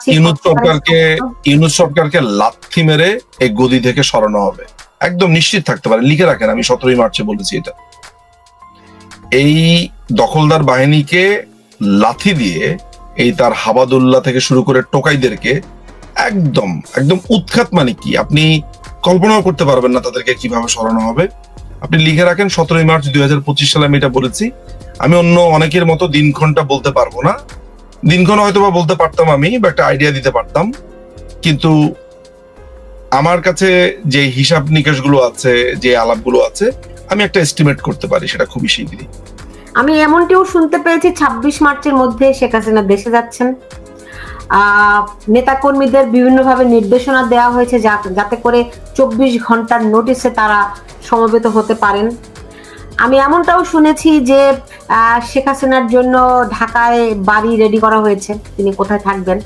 ইউনূস সরকারকে লাথি মেরে এই গদি থেকে সরানো হবে, একদম নিশ্চিত থাকতে পারে। লিখে রাখেন, আমি 17 মার্চে বলেছি এটা। এই দখলদার বাহিনীকে লাথি দিয়ে এই তার হাবাদুল্লাহ থেকে শুরু করে টোকাইদেরকে একদম একদম উৎখাত, মানে কি আপনি কল্পনাও করতে পারবেন না তাদেরকে কিভাবে সরানো হবে। আপনি লিখে রাখেন 17 মার্চ 2025 সালে আমি এটা বলেছি। আমি অন্য অনেকের মতো দিনক্ষণটা বলতে পারবো না, দিনক্ষণ হয়তো বা বলতে পারতাম আমি, বা একটা আইডিয়া দিতে পারতাম, কিন্তু আমার কাছে যে হিসাব নিকাশ গুলো আছে, যে আলাপগুলো আছে, আমি একটা এস্টিমেট করতে পারি সেটা খুবই শীঘ্রই। আমি এমনটিও শুনতে পেয়েছি 26 মার্চের মধ্যে শেখ হাসিনা দেশে যাচ্ছেন। নেতাকর্মীদের বিভিন্নভাবে নির্দেশনা দেওয়া হয়েছে যাতে করে 24 ঘন্টার নোটিশে তারা সমবেত হতে পারেন। আমি এমনটাও শুনেছি যে শেখ হাসিনার জন্য ঢাকায় বাড়ি রেডি করা হয়েছে, তিনি কোথায় থাকবেন।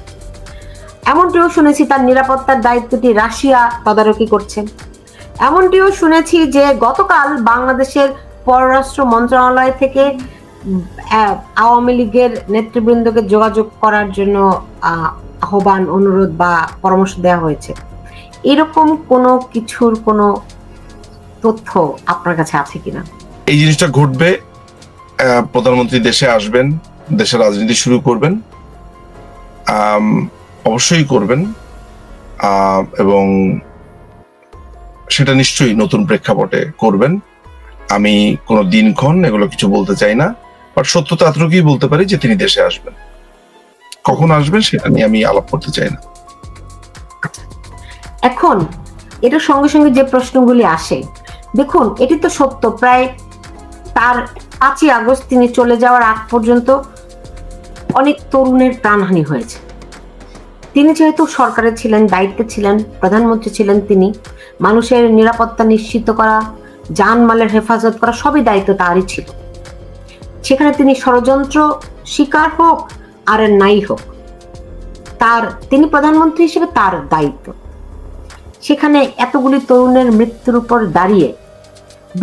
এমনটিও শুনেছি তার নিরাপত্তার দায়িত্বটি রাশিয়া তদারকি করছে। এমনটিও শুনেছি যে গতকাল বাংলাদেশের পররাষ্ট্র মন্ত্রণালয় থেকে আওয়ামী লীগের নেতৃবৃন্দকে যোগাযোগ করার জন্য আহ্বান, অনুরোধ বা পরামর্শ দেওয়া হয়েছে। এরকম কোনো কিছুর কোনো তথ্য আপনার কাছে আছে কিনা? এই জিনিসটা ঘটবে, প্রধানমন্ত্রী দেশে আসবেন, দেশের রাজনীতি শুরু করবেন, অবশ্যই করবেন, এবং সেটা নিশ্চয়ই নতুন প্রেক্ষাপটে করবেন। আমি কোনো দিনক্ষণ এগুলো কিছু বলতে চাই না, বাট সত্যতা এতটুকুই বলতে পারি যে তিনি দেশে আসবেন। কখন আসবেন সেটা নিয়ে আমি আলাপ করতে চাই না। এখন এটার সঙ্গে সঙ্গে যে প্রশ্নগুলি আসে, দেখুন এটি তো সত্য, প্রায় তার 5ই আগস্ট তিনি চলে যাওয়ার আগ পর্যন্ত অনেক তরুণের প্রাণহানি হয়েছে। তিনি যেহেতু সরকারে ছিলেন, দায়িত্বে ছিলেন, প্রধানমন্ত্রী ছিলেন, তিনি মানুষের নিরাপত্তা নিশ্চিত করা, জানমালের হেফাজত করা সবই দায়িত্ব তারই ছিল। সেখানে তিনি ষড়যন্ত্র শিকার হোক আর নাই হোক, তিনি প্রধানমন্ত্রী হিসেবে তার দায়িত্ব। সেখানে এতগুলি তরুণের মৃত্যুর উপর দাঁড়িয়ে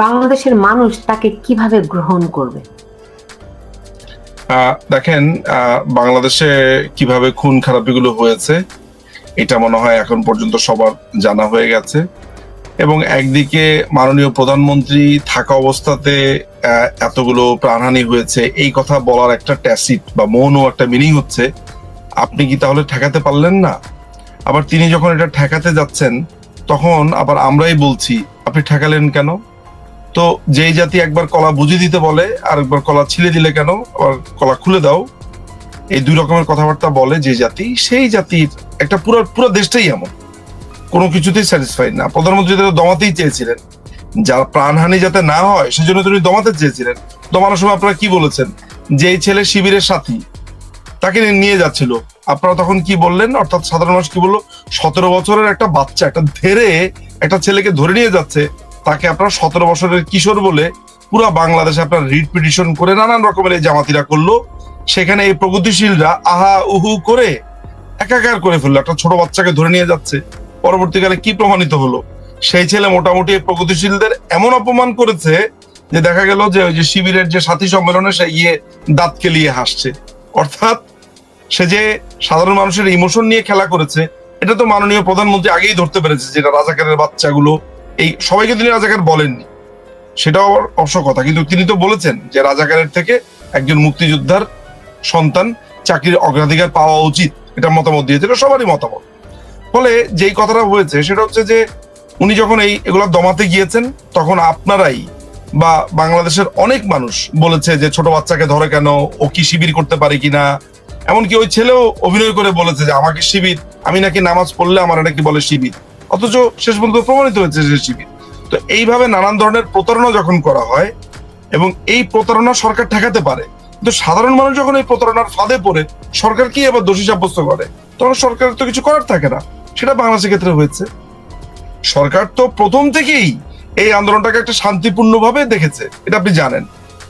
বাংলাদেশের মানুষ তাকে কিভাবে গ্রহণ করবে? দেখেন, বাংলাদেশে কিভাবে খুন খারাপিগুলো হয়েছে এটা মনে হয় এখন পর্যন্ত সবার জানা হয়ে গেছে। এবং একদিকে মাননীয় প্রধানমন্ত্রী থাকা অবস্থাতে এতগুলো প্রাণহানি হয়েছে, এই কথা বলার একটা ট্যাসিট বা মৌন একটা মিনিং হচ্ছে আপনি কি তাহলে ঠেকাতে পারলেন না? আবার তিনি যখন এটা ঠেকাতে যাচ্ছেন তখন আবার আমরাই বলছি আপনি ঠেকালেন কেন? তো যেই জাতি একবার কলা বুঝিয়ে দিতে বলে আর একবার কলা ছিলে দিলে কেন, আবার কলা খুলে দাও, এই দুই রকমের কথাবার্তা বলে যে জাতি, সেই জাতির একটা পুরো দেশটাই এমন, কোনো কিছুতেই স্যাটিসফাইড না। প্রধানমন্ত্রী তো দমাতেই চেয়েছিলেন, যার প্রাণহানি যাতে না হয় সেজন্য তিনি দমাতে চেয়েছিলেন। দমানোর সময় আপনারা কি বলেছেন? যে ছেলে শিবিরের সাথী তাকে নিয়ে যাচ্ছিল, আপনারা তখন কি বললেন? অর্থাৎ সাধারণ মানুষ কি বললো? 17 বছরের একটা বাচ্চা, একটা ধেরে একটা ছেলেকে ধরে নিয়ে যাচ্ছে, তাকে আপনারা 17 বছরের কিশোর বলে পুরো বাংলাদেশে আপনার রিট পিটিশন করে নানান রকমের এই জামাতিরা করলো। সেখানে এই প্রগতিশীলরা আহা উহু করে একাকার করে ফেললো, একটা ছোট বাচ্চাকে ধরে নিয়ে যাচ্ছে। পরবর্তীকালে কি প্রমাণিত হলো? সেই ছেলে মোটামুটি প্রগতিশীলদের এমন অপমান করেছে যে দেখা গেল যে ওই যে শিবিরের যে সাথী সম্মেলনে সে দাঁত কেলিয়ে হাসছে। অর্থাৎ সে যে সাধারণ মানুষের ইমোশন নিয়ে খেলা করেছে, এটা তো মাননীয় প্রধানমন্ত্রী আগেই ধরতে পেরেছে, যেটা রাজাকারের বাচ্চাগুলো, এই সবাইকে তিনি রাজাকার বলেননি, সেটাও অবশ্য কথা, কিন্তু তিনি তো বলেছেন যে রাজাকারের থেকে একজন মুক্তিযোদ্ধার সন্তান চাকরির অগ্রাধিকার পাওয়া উচিত, এটা মতামত দিয়েছিল, সবারই মতামত। ফলে যেই কথাটা হয়েছে সেটা হচ্ছে যে উনি যখন এগুলা দমাতে গিয়েছেন তখন আপনারাই বা বাংলাদেশের অনেক মানুষ বলেছে যে ছোট বাচ্চাকে ধরে কেন, ও কি শিবির করতে পারে কিনা। এমনকি ওই ছেলেও অভিনয় করে বলেছে যে আমাকে শিবির, আমি নাকি নামাজ পড়লে আমার নাকি বলে শিবির, অথচ শেষ পর্যন্ত প্রমাণিত হয়েছে যে শিবির। তো এইভাবে নানান ধরনের প্রতারণা যখন করা হয়, এবং এই প্রতারণা সরকার ঠেকাতে পারে, কিন্তু সাধারণ মানুষ যখন এই প্রতারণার ফাঁদে পড়ে সরকার কি আবার দোষী সাব্যস্ত করে, তখন সরকারের তো কিছু করার থাকে না। সেটা বাংলাদেশের ক্ষেত্রে হয়েছে। সরকার তো প্রথম থেকেই এই আন্দোলনটাকে একটা শান্তিপূর্ণভাবে দেখেছে, এটা আপনি জানেন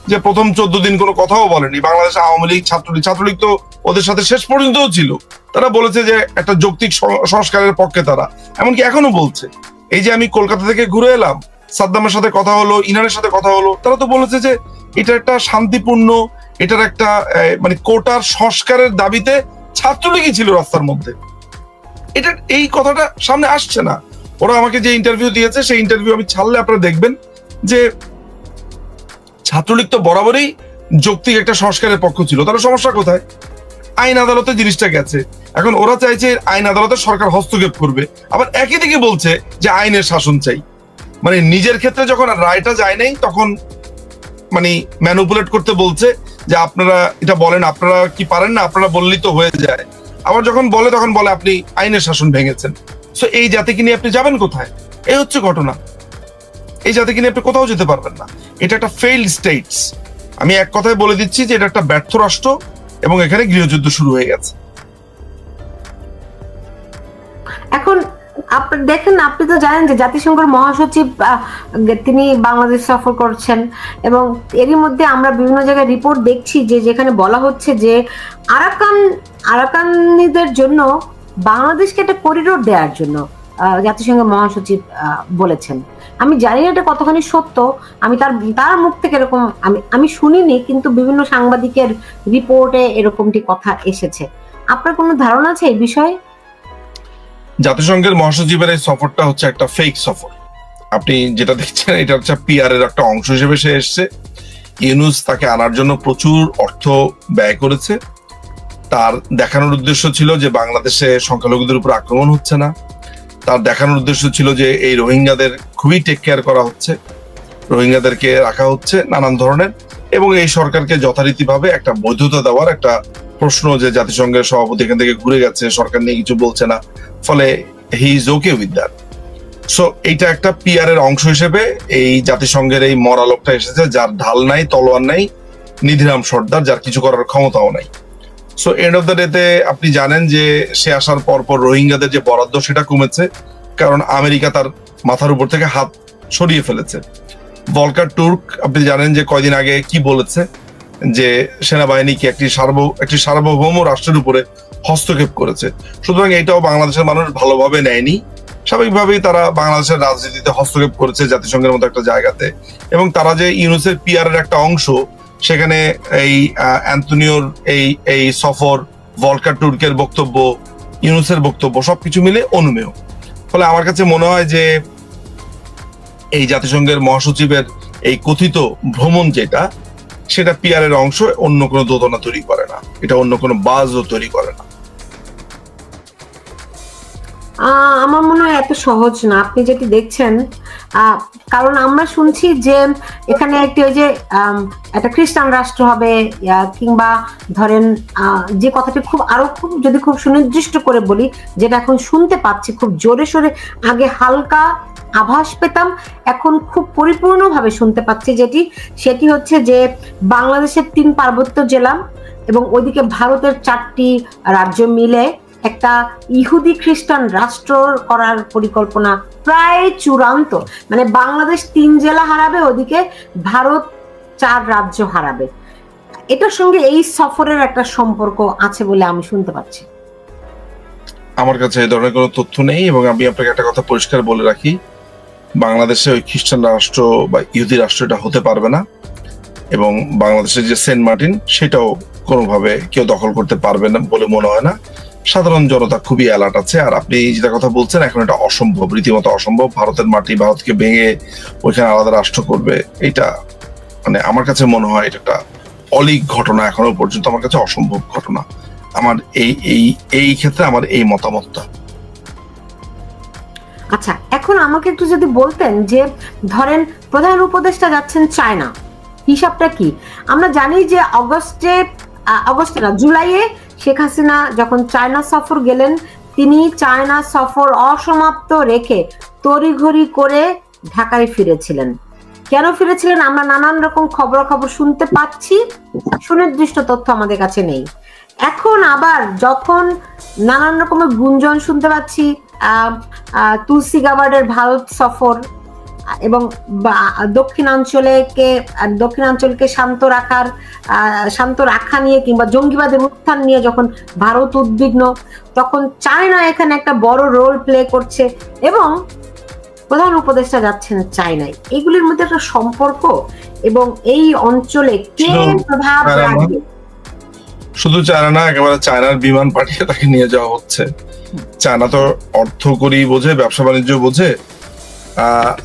যে প্রথম 14 দিন কোনো কথাও বলেনি। বাংলাদেশ আওয়ামী লীগ, ছাত্রলীগ তো ওদের সাথে শেষ পর্যন্তও ছিল, তারা বলেছে যে একটা যৌক্তিক সংস্কারের পক্ষে তারা, এমনকি এখনো বলছে। এই যে আমি কলকাতা থেকে ঘুরে এলাম, সাদ্দামের সাথে কথা হলো, ইরানের সাথে কথা হলো, তারা তো বলেছে যে এটা একটা শান্তিপূর্ণ, এটার একটা মানে কোটার সংস্কারের দাবিতে ছাত্রলীগই ছিল রাস্তার মধ্যে। এটা এই কথাটা সামনে আসছে না। ওরা আমাকে যে ইন্টারভিউ দিয়েছে সেই ইন্টারভিউ আমি ছাড়লে আপনারা দেখবেন যে ছাত্রলীগ তো বরাবরই যৌক্তিক একটা সংস্কারের পক্ষ ছিল, তাহলে সমস্যা কোথায়? আইন আদালতে জিনিসটা গেছে, এখন ওরা চাইছে আইন আদালতে সরকার হস্তক্ষেপ করবে, আবার একই দিকে বলছে যে আইনের শাসন চাই। মানে নিজের ক্ষেত্রে যখন রায়টা যায় নাই তখন মানে ম্যানুপুলেট করতে বলছে যে আপনারা এটা বলেন, আপনারা কি পারেন না, আপনারা বললেই তো হয়ে যায়। আবার যখন বলে তখন বলে আপনি আইনের শাসন ভেঙেছেন। সো এই জাতিকে নিয়ে আপনি যাবেন কোথায়? এই হচ্ছে ঘটনা। এই জাতিকে নিয়ে আপনি কোথাও যেতে পারবেন না। এটা একটা ফেইল্ড স্টেটস। আমি এক কথায় বলে দিচ্ছি যে এটা একটা ব্যর্থ রাষ্ট্র এবং এখানে গৃহযুদ্ধ শুরু হয়ে গেছে। এখন আপনি দেখেন, আপনি তো জানেন যে জাতিসংঘের মহাসচিব তিনি বাংলাদেশ সফর করছেন, এবং এরই মধ্যে আমরা বিভিন্ন জায়গায় রিপোর্ট দেখছি যে যেখানে বলা হচ্ছে যে আরাকানিদের জন্য বাংলাদেশকে একটা করিডোর দেওয়ার জন্য জাতিসংঘের মহাসচিব বলেছেন। আমি জানি না এটা কতখানি সত্য, আমি তার মুখ থেকে এরকম আমি শুনিনি, কিন্তু বিভিন্ন সাংবাদিকের রিপোর্টে এরকমটি কথা এসেছে। আপনার কোনো ধারণা আছে এই বিষয়ে? জাতিসংঘের মহাসচিবের এই সফরটা হচ্ছে একটা ফেক সফর। আপনি যেটা দেখছেন এটা হচ্ছে পিআর এর একটা অংশ হিসেবে সে এসছে। ইউনূস তাকে আনার জন্য প্রচুর অর্থ ব্যয় করেছে। তার দেখানোর উদ্দেশ্য ছিল যে বাংলাদেশে সংখ্যালঘুদের উপর আক্রমণ হচ্ছে না। তার দেখানোর উদ্দেশ্য ছিল যে এই রোহিঙ্গাদের খুবই টেক কেয়ার করা হচ্ছে, রোহিঙ্গাদেরকে রাখা হচ্ছে নানান ধরনের, এবং এই সরকারকে যথারীতিভাবে একটা বৈধতা দেওয়ার একটা প্রশ্ন যে জাতিসংঘের সভাপতি এখান থেকে ঘুরে গেছে, সরকার নিয়ে কিছু বলছে না, ফলে he is okay with that. So এইটা একটা পিআর এর অংশ হিসেবে এই জাতিসংঘের এই মরা লোকটা এসেছে, যার ঢাল নাই, তলোয়ার নাই, নিধিরাম সর্দার, যার কিছু করার ক্ষমতাও নাই। সো এন্ড অফ দ্য ডেতে আপনি জানেন যে সে আসার পর রোহিঙ্গাদের যে বরাদ্দ সেটা কমেছে, কারণ আমেরিকা তার মাথার উপর থেকে হাত সরিয়ে ফেলেছে। ভলকার তুর্ক আপনি জানেন যে কয়দিন আগে কি বলেছে, যে সেনাবাহিনীকে একটি সার্বভৌম রাষ্ট্রের উপরে হস্তক্ষেপ করেছে। সুতরাং এটাও বাংলাদেশের মানুষ ভালোভাবে নেয়নি। স্বাভাবিকভাবেই তারা বাংলাদেশের রাজনীতিতে হস্তক্ষেপ করেছে জাতিসংঘের মতো একটা জায়গাতে, এবং তারা যে ইউনুসের পিআর এর একটা অংশ, সেখানে এই অ্যান্তনিওর এই সফর, ভলকার তুর্কের বক্তব্য, ইউনুসের বক্তব্য সবকিছু মিলে অনুমেয়। ফলে আমার কাছে মনে হয় যে এই জাতিসংঘের মহাসচিবের এই কথিত ভ্রমণ যেটা, সেটা পিআর এর অংশ, অন্য কোনো দোদনা তৈরি করে না, এটা অন্য কোনো বাজও তৈরি করে না। আমার মনে হয় এত সহজ না আপনি যেটি দেখছেন, কারণ আমরা শুনছি যে এখানে একটি ওই যে একটা খ্রিস্টান রাষ্ট্র হবে, কিংবা ধরেন যে কথাটি খুব সুনির্দিষ্ট করে বলি, যেটা এখন শুনতে পাচ্ছি খুব জোরে সোরে, আগে হালকা আভাস পেতাম, এখন খুব পরিপূর্ণভাবে শুনতে পাচ্ছি সেটি হচ্ছে যে বাংলাদেশের 3 পার্বত্য জেলা এবং ওইদিকে ভারতের 4টি রাজ্য মিলে একটা ইহুদি খ্রিস্টান রাষ্ট্র করার পরিকল্পনা প্রায় চূড়ান্ত। মানে বাংলাদেশ 3 জেলা হারাবে, ওদিকে ভারত 4 রাজ্য হারাবে। এটার সঙ্গে এই সফরের একটা সম্পর্ক আছে বলে আমি শুনতে পাচ্ছি। আমার কাছে এই ধরনের কোনো তথ্য নেই, এবং আমি আপনাকে একটা কথা পরিষ্কার বলে রাখি, বাংলাদেশে ওই খ্রিস্টান রাষ্ট্র বা ইহুদি রাষ্ট্র এটা হতে পারবে না, এবং বাংলাদেশের যে সেন্ট মার্টিন সেটাও কোনোভাবে কেউ দখল করতে পারবে না বলে মনে হয় না। সাধারণ জনতা খুবই অ্যালার্ট আছে। আর আপনি যেটা কথা বলছেন এখন এটা অসম্ভব, রীতিমতো অসম্ভব। ভারতের মাটি ভারতকে ভেঙে ওইখানে আলাদা রাষ্ট্র করবে, এটা মানে আমার কাছে মনে হয় এটা একটা অলীক ঘটনা, এখনো পর্যন্ত আমার কাছে অসম্ভব ঘটনা। আমার এই ক্ষেত্রে আমার এই মতামতটা। আচ্ছা, এখন আমাকে একটু যদি বলতেন যে ধরেন প্রধান উপদেষ্টা যাচ্ছেন চায়না, হিসাবটা কি? আমরা জানি যে অগস্টে না, জুলাইয়ে শেখ হাসিনা যখন চায়না সফর গেলেন, তিনি চায়না সফর অসমাপ্ত রেখে তড়িঘড়ি করে ঢাকায় ফিরেছিলেন। কেন ফিরেছিলেন আমরা নানান রকম খবরাখবর শুনতে পাচ্ছি, সুনির্দিষ্ট তথ্য আমাদের কাছে নেই। এখন আবার যখন নানান রকমের গুঞ্জন শুনতে পাচ্ছি, তুলসী গাবার্ডের ভারত সফর এবং দক্ষিণাঞ্চলকে শান্ত রাখা নিয়ে কিংবা জঙ্গিবাদের উত্থান নিয়ে যখন ভারত উদ্বিগ্ন, তখন চায়না এখানে একটা বড় রোল প্লে করছে এবং প্রধান উপদেষ্টা যাচ্ছেন চায়নায়। এগুলির মধ্যে একটা সম্পর্ক এবং এই অঞ্চলে কে প্রভাব রাখবে? শুধু চায়না না, একেবারে চায়নার বিমান পাঠিয়ে তাকে নিয়ে যাওয়া হচ্ছে। চায়না তো অর্থ করি বোঝে, ব্যবসা বাণিজ্য বোঝে।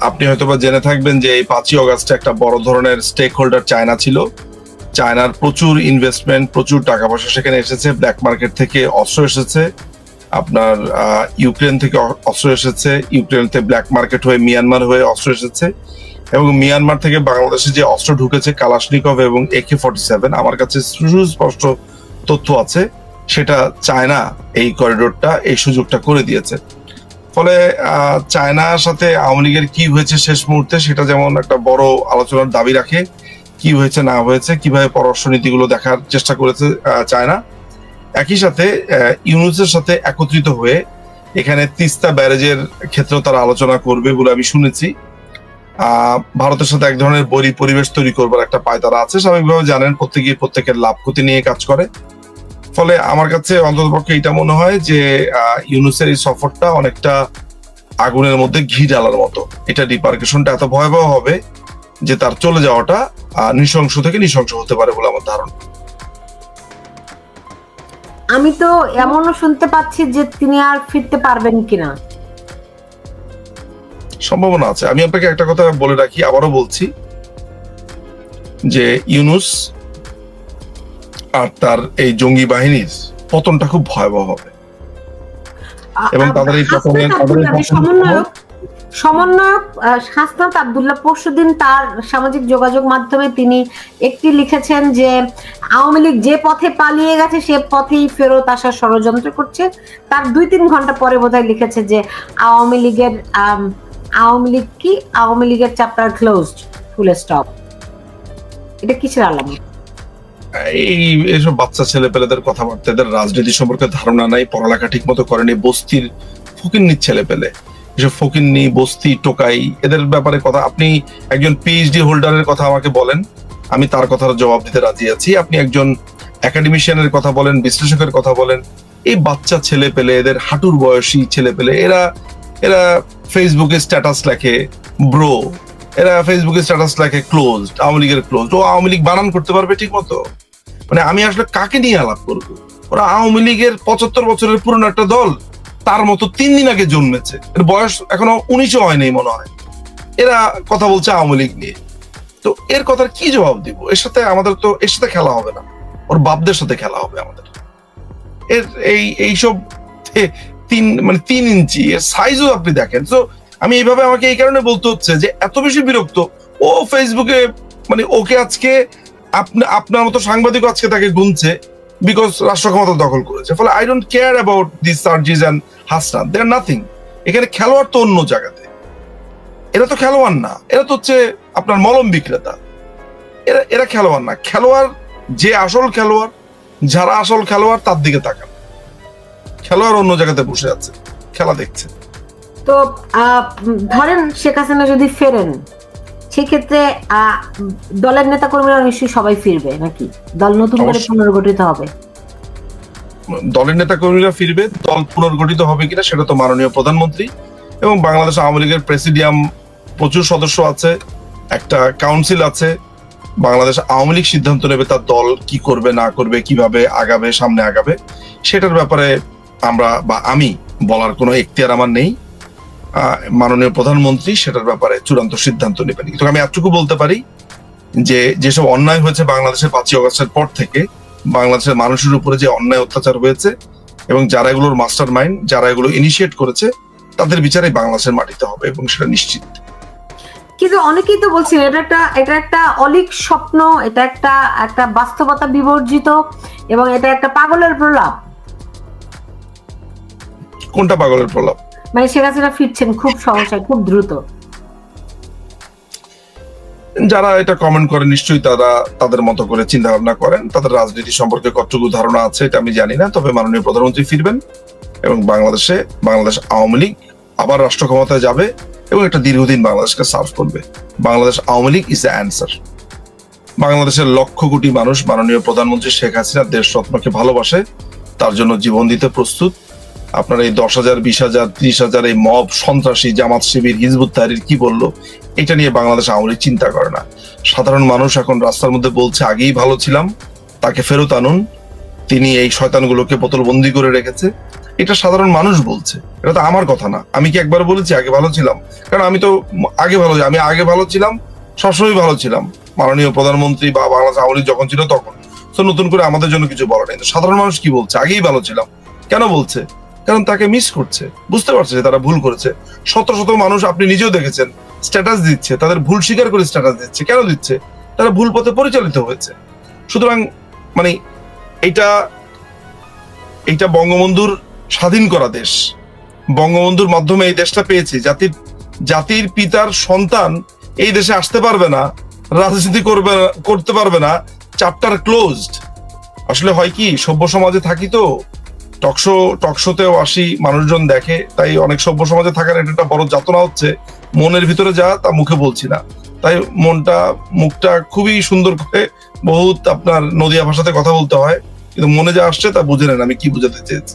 আপনি হয়তোবা জেনে থাকবেন যে এই 5ই অগাস্টে একটা বড় ধরনের স্টেক হোল্ডার চায়না ছিল। চায়নার প্রচুর ইনভেস্টমেন্ট, প্রচুর টাকা পয়সা সেখানে এসেছে, ব্ল্যাক মার্কেট থেকে অস্ত্র এসেছে, আপনার ইউক্রেন থেকে অস্ত্র এসেছে, ইউক্রেন থেকে ব্ল্যাক মার্কেট হয়ে মিয়ানমার হয়ে অস্ত্র এসেছে, এবং মিয়ানমার থেকে বাংলাদেশে যে অস্ত্র ঢুকেছে কালাশনিকভ এবং AK-47, আমার কাছে সুস্পষ্ট তথ্য আছে, সেটা চায়না এই করিডোরটা, এই সুযোগটা করে দিয়েছে। ফলে চায়নার সাথে আওয়ামী লীগের কি হয়েছে শেষ মুহূর্তে সেটা যেমন একটা বড় আলোচনার দাবি রাখে, কি হয়েছে না হয়েছে, কিভাবে পররাষ্ট্র নীতিগুলো দেখার চেষ্টা করেছে চায়না। একই সাথে ইউনুসের সাথে একত্রিত হয়ে এখানে তিস্তা ব্যারেজের ক্ষেত্রেও তারা আলোচনা করবে বলে আমি শুনেছি। ভারতের সাথে এক ধরনের বৈরী পরিবেশ তৈরি করবার একটা পায়তারা আছে। স্বাভাবিকভাবে জানেন প্রত্যেকের লাভ ক্ষতি নিয়ে কাজ করে। ফলে আমার কাছে অন্ততপক্ষে এটা মনে হয় যে ইউনুসের এই সফরটা অনেকটা আগুনের মধ্যে ঘি ঢালার মতো। এটা রিপারকেশনটা এত ভয়াবহ হবে যে তার চলে যাওয়াটা নৃশংস থেকে নৃশংস হতে পারে বলে আমার ধারণা। আমি তো এমনও শুনতে পাচ্ছি যে তিনি আর ফিরতে পারবেন কিনা। সম্ভাবনা আছে। আমি আপনাকে একটা কথা বলে রাখি, আবারও বলছি যে ইউনুস আর তার এই জঙ্গি বাহিনীর পতনটা খুব ভয়াবহ হবে, এবং তাদের এই সমন্বয়ক হাসনাত আব্দুল্লাহ পরশুদিন তার সামাজিক যোগাযোগ মাধ্যমে তিনি একটি লিখেছেন যে আওয়ামী লীগ যে পথে পালিয়ে গেছে সে পথেই ফেরত আসার ষড়যন্ত্র করছে। তার 2-3 ঘন্টা পরে বোধহয় লিখেছে যে আওয়ামী লীগের চ্যাপ্টার ক্লোজড, ফুল স্টপ। এটা কিসের আলামত? এইসব বাচ্চা ছেলে পেলেদের কথাবার্তা, এদের রাজনীতি সম্পর্কে ধারণা নাই, পড়ালেখা ঠিক মতো করেনি, বস্তির ফকিন্নির ছেলে পেলে, এসব ফকিন্নি বস্তি টোকাই, এদের ব্যাপারে কথা। আপনি একজন PhD হোল্ডারের কথা আমাকে বলেন, আমি তার কথার জবাব দিতে রাজি আছি। আপনি একজন একাডেমিশিয়ানের কথা বলেন, বিশ্লেষকের কথা বলেন, এই বাচ্চা ছেলে পেলে, এদের হাঁটুর বয়সী ছেলে পেলে, এরা ফেসবুকে স্ট্যাটাস লেখে ব্রো, এরা ফেসবুকে স্ট্যাটাস লেখে ক্লোজড, আওয়ামী লীগের ক্লোজড। ও আওয়ামী লীগ বানান করতে পারবে ঠিক মতো? মানে আমি আসলে কাকে নিয়ে আলাপ করবো? ওরা আওয়ামী লীগের 75 বছরের পুরনো একটা দল, তার মতো 3 দিন আগে জন্মেছে, এর বয়স এখনো 19ও হয়নি মনে হয়, এরা কথা বলছে আওয়ামী লীগ নিয়ে। তো এর কথার কি জবাব দিব? এর সাথে খেলা হবে না, ওর বাপদের সাথে খেলা হবে আমাদের। এর এইসব 3 ইঞ্চি এর সাইজও আপনি দেখেন। তো আমি এইভাবে আমাকে এই কারণে বলতে হচ্ছে যে এত বেশি বিরক্ত ও ফেসবুকে, মানে ওকে আজকে আপনার মতো সাংবাদিক আজকে তাকে গুনছে বিকজ রাষ্ট্র ক্ষমতা দখল করেছে। ফলে I don't care about this Sarjis and Hasnat, they are nothing. এখানে খেলোয়াড় তো অন্য জায়গাতে, এরা তো খেলোয়াড় না, এরা তো হচ্ছে আপনার মলম বিক্রেতা। এরা খেলোয়াড় না। খেলোয়াড় যে আসল খেলোয়াড়, যারা আসল খেলোয়াড় তার দিকে তাকান। খেলোয়াড় অন্য জায়গাতে বসে আছে, খেলা দেখছে। তো ধরেন শেখ হাসিনা যদি ফেরেন, সেক্ষেত্রে দলের নেতা কর্মীরা নিশ্চয়ই সবাই ফিরবে নাকি? দল নতুন করে পুনর্গঠিত হবে? দলের নেতা কর্মীরা ফিরবে, দল পুনর্গঠিত হবে কিনা সেটা তো মাননীয় প্রধানমন্ত্রী এবং বাংলাদেশ আওয়ামী লীগের প্রেসিডিয়াম, প্রচুর সদস্য আছে, একটা কাউন্সিল আছে। বাংলাদেশ আওয়ামী লীগ সিদ্ধান্ত নেবে তার দল কি করবে না করবে, কিভাবে আগাবে, সামনে আগাবে। সেটার ব্যাপারে আমি বলার কোনো এখতিয়ার আমার নেই। মাননীয় প্রধানমন্ত্রী সেটার ব্যাপারে চূড়ান্ত সিদ্ধান্ত নেবেন। কিন্তু আমি এতটুকু বলতে পারি যে যেসব অন্যায় হয়েছে বাংলাদেশের 5ই অগাস্টের পর থেকে, বাংলাদেশের মানুষের উপরে যে অন্যায় অত্যাচার হয়েছে এবং যারা এগুলোর মাস্টার মাইন্ড, যারা এগুলো ইনিশিয়েট করেছে, তাদের বিচারে বাংলাদেশের মাটিতে হবে এবং সেটা নিশ্চিত। কিন্তু অনেকেই তো বলছেন এটা একটা অলীক স্বপ্ন, এটা একটা বাস্তবতা বিবর্জিত, এবং এটা একটা পাগলের প্রলাপ। কোনটা পাগলের প্রলাপ? মানে শেখ হাসিনা ফিরছেন খুব সহসায়, খুব দ্রুত। যারা এটা কমেন্ট করে নিশ্চয়ই তারা তাদের মতো করে চিন্তা ভাবনা করেন, তাদের রাজনীতি সম্পর্কে কতটুকু ধারণা আছে এটা আমি জানি না। তবে মাননীয় প্রধানমন্ত্রী ফিরবেন এবং বাংলাদেশ আওয়ামী লীগ আবার রাষ্ট্র ক্ষমতায় যাবে এবং একটা দীর্ঘদিন বাংলাদেশকে সার্ভ করবে। Bangladesh Awami League is the answer. বাংলাদেশের লক্ষ কোটি মানুষ মাননীয় প্রধানমন্ত্রী শেখ হাসিনা দেশ রত্নকে ভালোবাসে, তার জন্য জীবন দিতে প্রস্তুত। আপনার এই 10,000, 20,000, 30,000 এই মব সন্ত্রাসী, জামাত শিবির, হিজবুত তাহরির কি বললো, এটা নিয়ে বাংলাদেশ আওয়ামী লীগ চিন্তা করে না। সাধারণ মানুষ এখন রাস্তার মধ্যে বলছে আগেই ভালো ছিলাম, তাকে ফেরত আনুন। তিনি এই শয়তানগুলোকে বোতলবন্দি করে রেখেছে। এটা সাধারণ মানুষ বলছে, এটা তো আমার কথা না। আমি কি একবার বলেছি আগে ভালো ছিলাম? কারণ আমি তো আগে ভালো ছিলাম, সবসময় ভালো ছিলাম। মাননীয় প্রধানমন্ত্রী বা বাংলাদেশ আওয়ামী লীগ যখন ছিল তখন, তো নতুন করে আমাদের জন্য কিছু বলা নেই। সাধারণ মানুষ কি বলছে? আগেই ভালো ছিলাম। কেন বলছে? কারণ তাকে মিস করছে, বুঝতে পারছে যে তারা ভুল করেছে। শত শত মানুষ, আপনি নিজেও দেখেছেন, স্ট্যাটাস দিচ্ছে, তাদের ভুল স্বীকার করে স্ট্যাটাস দিচ্ছে। কেন দিচ্ছে? তারা ভুল পথে পরিচালিত হয়েছে। সুতরাং মানে এইটা বঙ্গবন্ধুর স্বাধীন করা দেশ, বঙ্গবন্ধুর মাধ্যমে এই দেশটা পেয়েছি। জাতির পিতার সন্তান এই দেশে আসতে পারবে না, রাজনীতি করতে পারবে না, চ্যাপ্টার ক্লোজড। আসলে হয় কি, সভ্য সমাজে থাকি তো, টকশোতেও আসি, মানুষজন দেখে, তাই অনেক সভ্য সমাজে থাকার এটা একটা বড় যাতনা হচ্ছে। মনের ভিতরে যা তা মুখে বলছি না, তাই মুখটা খুবই সুন্দর করে বহুত আপনার নদিয়া ভাষাতে কথা বলতে হয়, কিন্তু মনে যা আসছে তা বুঝে নেন আমি কি বুঝাতে চেয়েছি।